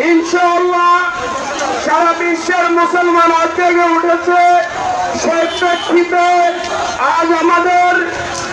ইনশাআল্লাহ সারা বিশ্বের মুসলমান আজ জেগে উঠেছে। সেই প্রেক্ষিতে আজ আমাদের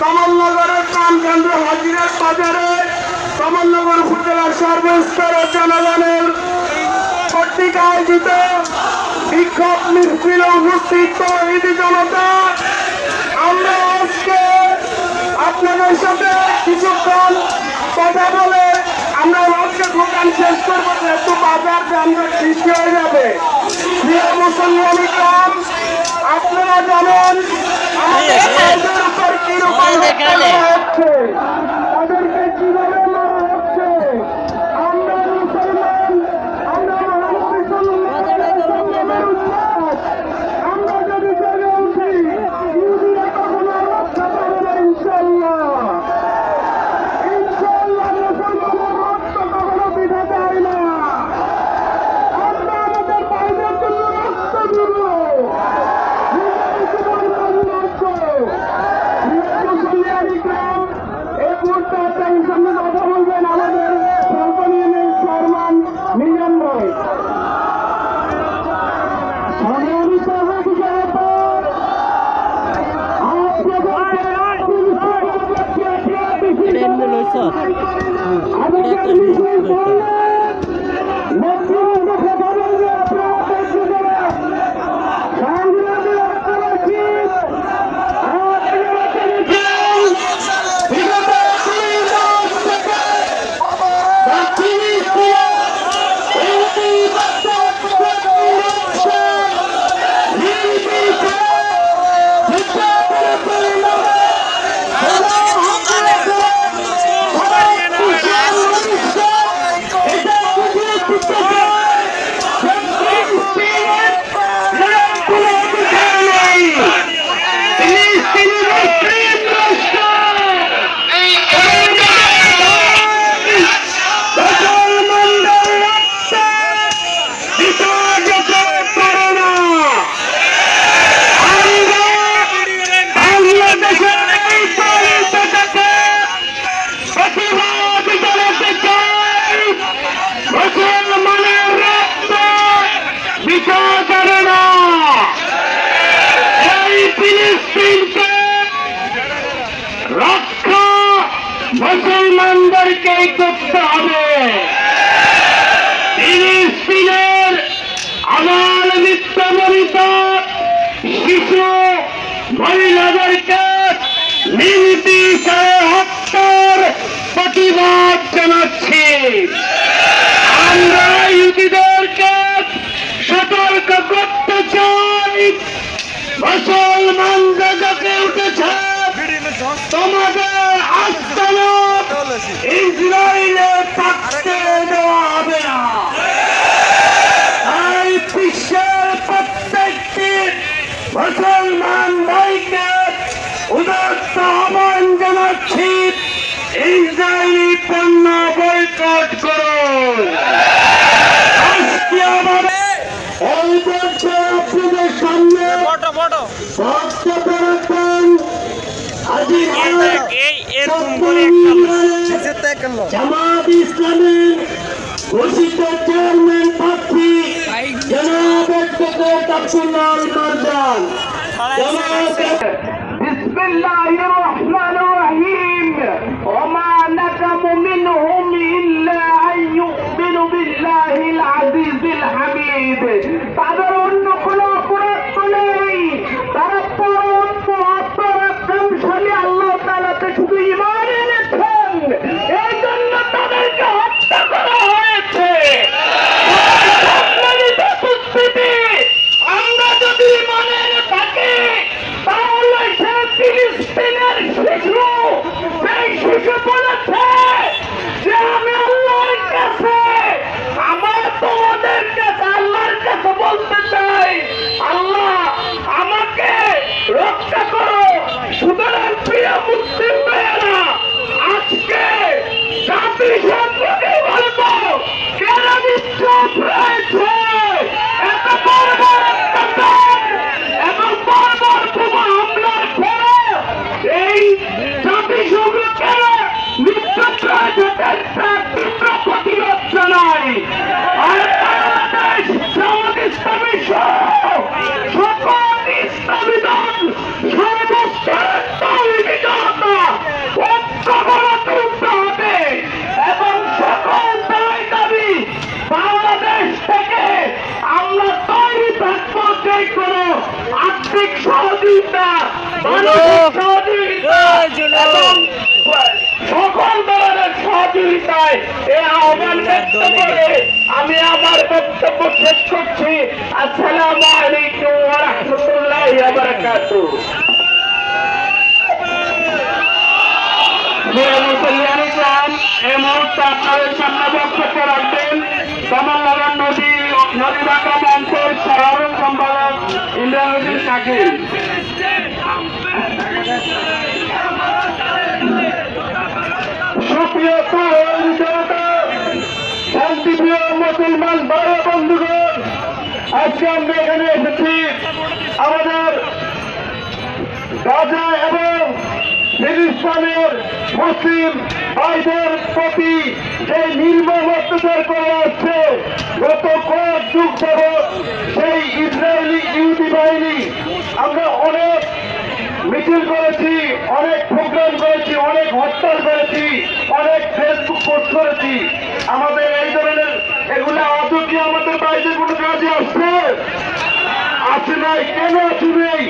কমলনগরের প্রাণকেন্দ্র হাজিরার বাজারে কমলনগর উপজেলার সর্বস্তরের জনগণের কর্তৃক আয়োজিত বিক্ষোভ মিছিলে উপস্থিত তৌহিদি জনতা। আমরা আজকে আপনাদের সাথে কিছুক্ষণ কথা বলে আমরা আজকে দোকান শেষ করবো, যেহেতু বাজার যানজট সৃষ্টি হয়ে যাবে। প্রিয় মুসলমান ইকরাম, আপনারা জানেন আমাদের ভাইদের উপর কিরকম হত্যা হচ্ছে, তাদেরকে কিভাবে মারা হচ্ছে। আমরা মুসলমান, আমরা আমরা যদি জেগে উঠি, ইহুদিরা কখনো রক্ষা পাবে না। ইনশাআল্লাহ মুসলমানের রক্ত কখনো বৃথা যায় না। আমরা আমাদের ভাইদের জন্য রক্ত দিব, এই মুহূর্তে আপনার সামনে কথা বলবেন আমাদের স্বল্প নিয়মের চেয়ারম্যান মিজান ভাই। মুসলমানদেরকেই করতে হবে। ফিলিস্তিনের আবাল নিত্যবরিত শিশু মহিলাদেরকে নির্বিচারে হত্যার প্রতিবাদ জানাচ্ছি। আমরা ইহুদিদেরকে সতর্ক করতে চাই, মুসলমানরা জেগে উঠেছে, তোমাদের আস্তানা ইসরায়েলে থাকতে দেওয়া হবে না। তাই বিশ্বের প্রত্যেকটি মুসলমান ভাইকে উদাত্ত আহ্বান জানাচ্ছি, ইসরায়েলি পণ্য বয়কট করুন। আজকে আমাদের এই দেশে আপনাদের সামনে বক্তব্য রাখবেন জামাত ইসলামের ঘোষিত চেয়ারম্যান প্রার্থী জনাব অ্যাডভোকেট আব্দুল্লাহ মারজান। বিসমিল্লাহির রহমানির রহিম। ওমা নাকামু মিনহুম ইল্লা আন ইউমিনু বিল্লাহিল আজিজিল হামিদ। তাদের অন্য কোনো অপরাধ নেই, তারা পরম পরাক্রমশালী আল্লাহ তাআলাতে শুধু ঈমান এনেছেন, এই জন্য তাদেরকে হত্যা করা হয়েছে। আমরা যদি মনে থাকি তাহলে সে ফিলিস্তিনের শিশু, সেই শিশু বলেছে যে আমি আল্লাহর কাছে, আমার তোমাদের কাছে আল্লাহর কাছে বলতে চাই, আল্লাহ আমাকে রক্ষা করো। সুতরাং প্রিয় মুসলিম ভাইয়েরা, আর্থিক সহযোগিতা, মানসিক সহযোগিতা এবং সকল ধরনের সহযোগিতায় এই আহ্বান ব্যক্ত করে আমি আমার বক্তব্য শেষ করছি। আসসালামু আলাইকুম ওয়া রাহমাতুল্লাহি ওয়া বারাকাতুহু। এই মুহূর্তে আপনাদের সামনে বক্তব্য রাখবেন কমলনগর নদীবাঁকা মঞ্চের সাধারণ সম্পাদক ইন্দ্রানুদ্দিন শাকিল। সুপ্রিয় জনতা, শান্তিপ্রিয় মুসলমান ভাই বন্ধুগণ, আজকে আমরা এখানে এসেছি আমাদের গাজা এবং ফিলিস্তিনের মুসলিম ভাইদের প্রতি যে নির্মম অত্যাচার করে আসছে গত কয়েক যুগ যাবৎ সেই ইসরায়েলি ইহুদি বাহিনী। আমরা অনেক মিছিল করেছি, অনেক প্রোগ্রাম করেছি, অনেক হরতাল করেছি, অনেক ফেসবুক পোস্ট করেছি। আমাদের এই ধরনের এগুলো আজ কি আমাদের বাইরে কোনো কাজে আসছে? আসে নাই। কেন আসে নেই?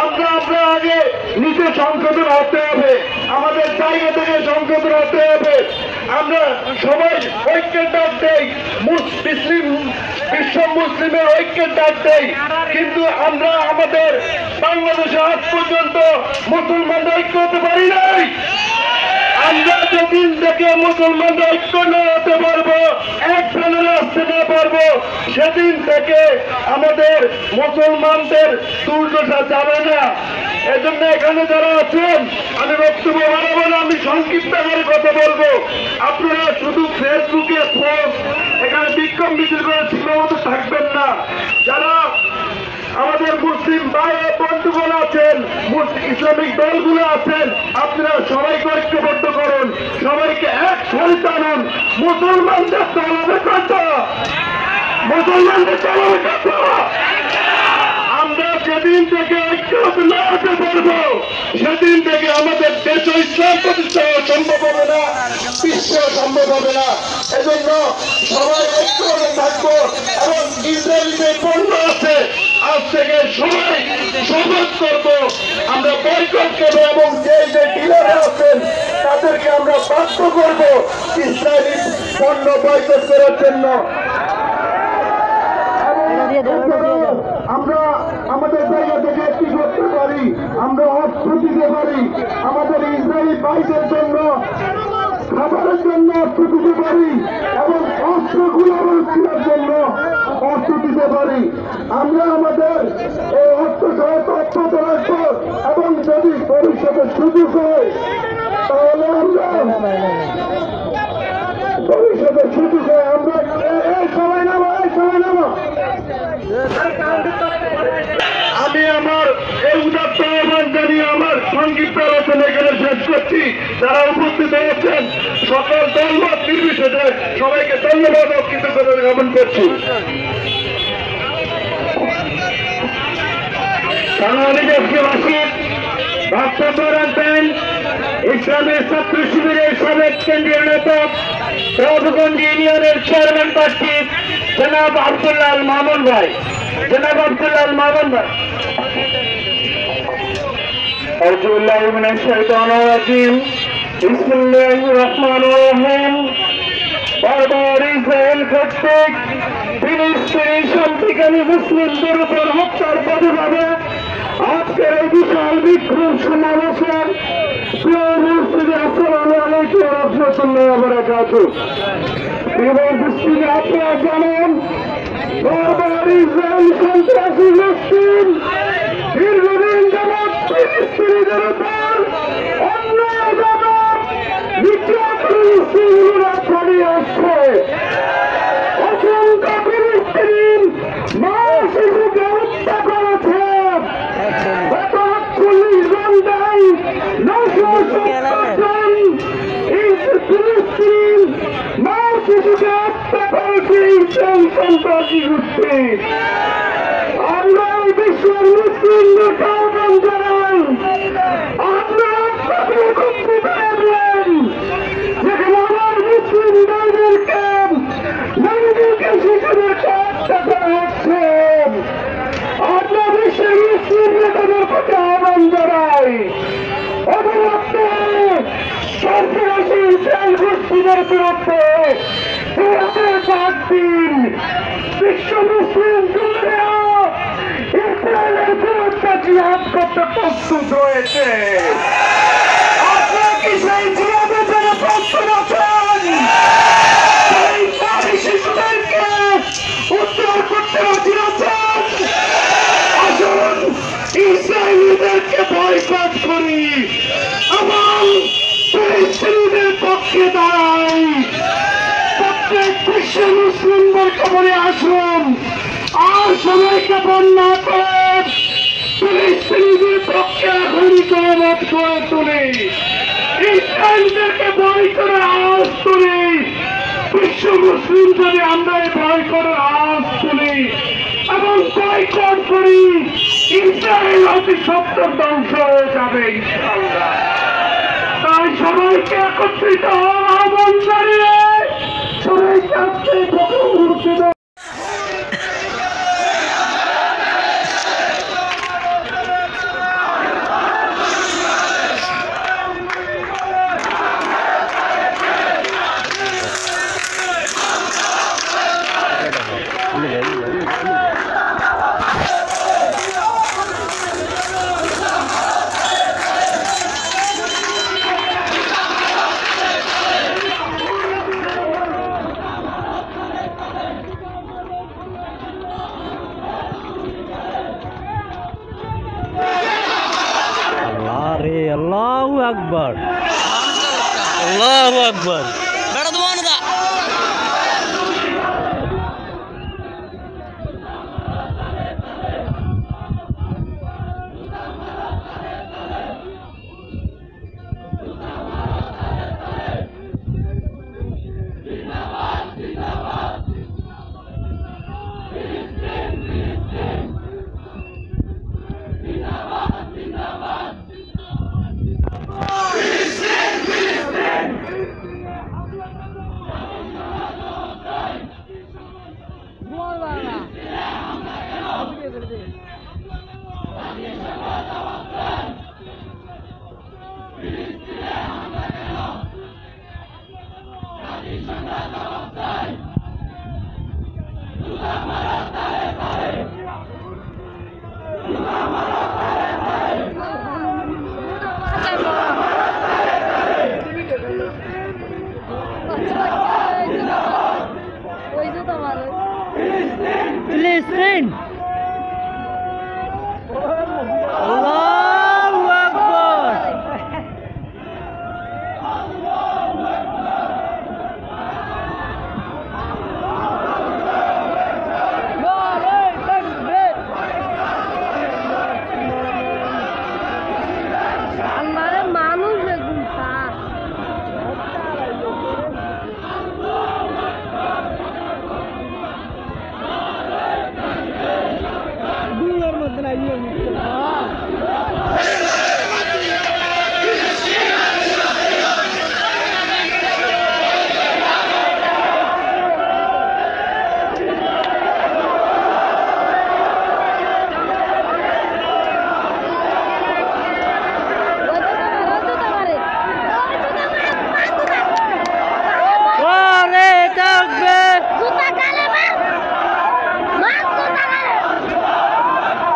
আমরা আগে নিজে সংশোধন হতে হবে, আমাদের জায়গা থেকে সংশোধন হতে হবে। আমরা সবাই ঐক্যের ডাক দেই, বিশ্ব মুসলিমের ঐক্যের ডাক দেই, কিন্তু আমরা আমাদের বাংলাদেশে আজ পর্যন্ত মুসলমানরা ঐক্য হতে পারি নাই। আমরা যেদিন থেকে মুসলমানরা ঐক্য না হতে পারবো, এক প্যানেলে আসতে না পারবো, সেদিন থেকে আমাদের মুসলমানদের দুর্দশা যাবে না। এজন্য এখানে যারা আছেন, আমি বক্তব্য বাড়াবো না, আমি সংক্ষিপ্ত করে কথা বলবো। আপনারা শুধু ফেসবুকে পোস্ট, এখানে বিক্ষোভ মিছিল করে সীমাবদ্ধ থাকবেন না। যারা আমাদের মুসলিম ভাই বন্ধুগণ আছেন, ইসলামিক দলগুলো আছেন, আপনারা সবাইকে ঐক্যবদ্ধ করুন, সবাইকে এক সারিতে আনুন। মুসলমানদের চলাবে কথা, মুসলমানদের চলাবে কথা। আমরা যেদিন থেকে ঐক্য না হতে পারবো, সেদিন থেকে আমাদের দেশ ইসলাম প্রতিষ্ঠা সম্ভব হবে না, বিশ্ব সম্ভব হবে না। এজন্য সবাই ঐক্য থাকবো এবং ইসরায়েলি যে পণ্য আছে আজ থেকে সবাই শপথ করবো, আমরা বয়কট করবো এবং যে ডিলারে আছেন তাদেরকে আমরা বাধ্য করবো ইসরায়েলি পণ্য বয়কট করার জন্য। আমরা আমাদের জায়গা থেকে কি করতে পারি? আমরা অস্ত্র দিতে পারি, আমাদের ইসরায়েলি ভাইদের জন্য খাবারের জন্য অস্ত্র দিতে পারি এবং অস্ত্রগুলো কেনার জন্য অস্ত্র দিতে পারি। আমরা আমাদের এই অস্ত্র সহায়তা অব্যাহত রাখবো এবং যদি ভবিষ্যতে সুযোগ হয় তাহলে আমরা ভবিষ্যতে সুযোগ হয় আমরা সবাই নামো, সবাই নামো। আমি আমার এই উদাত্ত আহ্বান জানিয়ে আমার সংক্ষিপ্ত আলোচনা এখানে শেষ করছি। যারা উপস্থিত হয়েছেন সকল দলমত নির্বিশেষে সবাইকে ধন্যবাদ ও কৃতজ্ঞতা জ্ঞাপন করছি। বক্তব্য রাখবেন ইসলামী ছাত্র শিবিরের সাবেক কেন্দ্রীয় নেতা, প্রভুগঞ্জ ইউনিয়নের চেয়ারম্যান প্রার্থী জনাব আব্দুল্লাহ আল মামুন ভাই। জনাব আব্দুল্লাহ আল মামুন ভাই। আউযুবিল্লাহি মিনাশ শাইতানির রাজিম। বিসমিল্লাহির রহমানির রহিম। বারবার ইসরায়েল কর্তৃক ফিলিস্তিনি শান্তিকামী মুসলিমদের উপর হত্যার প্রতিবাদে আজকের এই বিশাল বিক্ষোভ সমাবেশের আসসালামু আলাইকুম ওয়া রাহমাতুল্লাহি ওয়া বারাকাতুহু। আপনারা জানেন বারবার ইসরায়েল সন্ত্রাসী মুসলিম দীর্ঘদিন যাবৎ ফিলিস্তিনিদের উপর অন্যায়ভাবে নির্যাতন চালিয়ে আসছে। অসংখ্য ফিলিস্তিনি মা শিশুকে হত্যা করেছে। গত ৪৮ ঘন্টায় ৯৭০ জন ফিলিস্তিনি মা শিশুকে হত্যা করেছে ইসলাম সন্ত্রাসী গোষ্ঠী। আমরা বিশ্বের মুসলিমদের আহ্বান জানাই, আপনারা করতে পারবেন যেখানে আমার মুসলিম ভাইদেরকে নারীদেরকে শিশুদেরকে হত্যা করা হচ্ছে। আপনার বিশ্বের মুসলিম আহ্বান জানাই। অবিলম্বে সন্ত্রাসী ইসরায়েল গোষ্ঠীদের বিরুদ্ধে ডাক দিন। বিশ্ব মুসলিম দুনিয়া ইসরায়েলের বিরুদ্ধে জিহাদ করতে প্রস্তুত রয়েছে। আপনারা কি সেই জিহাদের জন্য প্রস্তুত আছেন? সেই নারী শিশুদেরকে উদ্ধার করতে রাজি আছেন? আসুন ইসরায়েলিদেরকে বয়কট করি এবং ফিলিস্তিনিদের পক্ষে দাঁড়াই। প্রত্যেক বিশ্ব মুসলিমদের খবরে আসুন, আর সবাইকে বন্যা করেন ফিলিস্তিনিদের পক্ষে এখনই জয়মত করে তুলি। ইসরায়েলদেরকে ভয় করে আওয়াজ তুলি। বিশ্ব মুসলিম যদি আমরা এই ভয় করে আওয়াজ তুলি এবং বয়কট করি, ইসরায়েল অতি সত্তর ধ্বংস হয়ে যাবে ইনশাআল্লাহ। তাই সবাইকে একত্রিত হওয়ার আহ্বান জানিয়ে সবাইকে আজকে মুহূর্তে আল্লাহু আকবার, আল্লাহু আকবার। Listen. Allahu Akbar.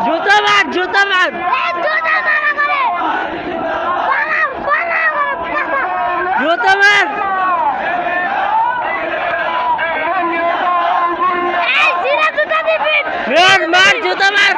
জুতা মার জুতা মার মার জুতা মার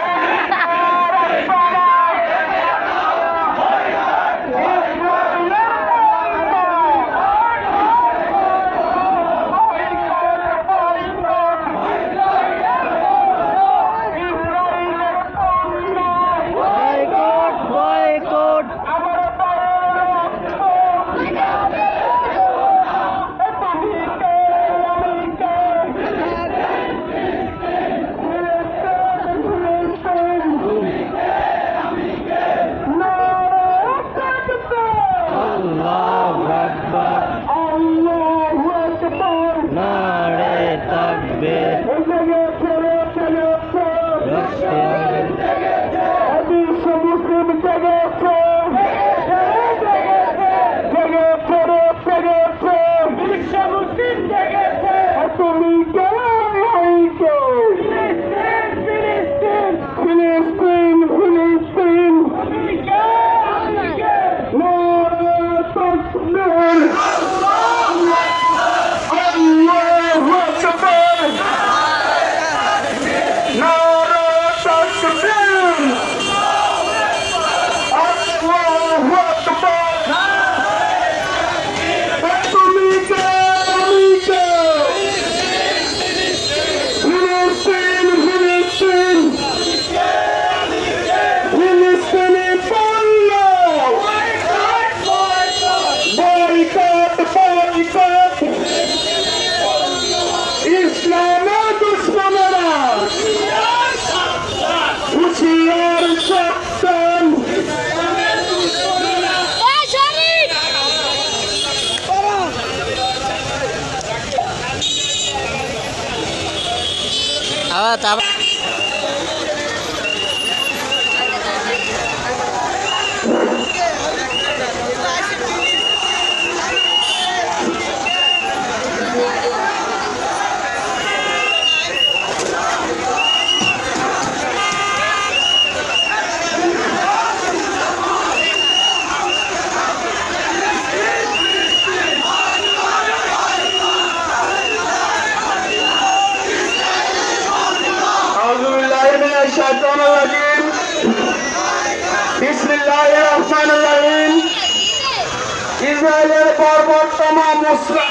ইসরায়েলের বর্বরতম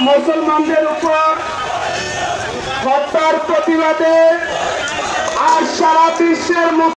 মুসলমানদের উপর হত্যার প্রতিবাদে আজ সারা বিশ্বের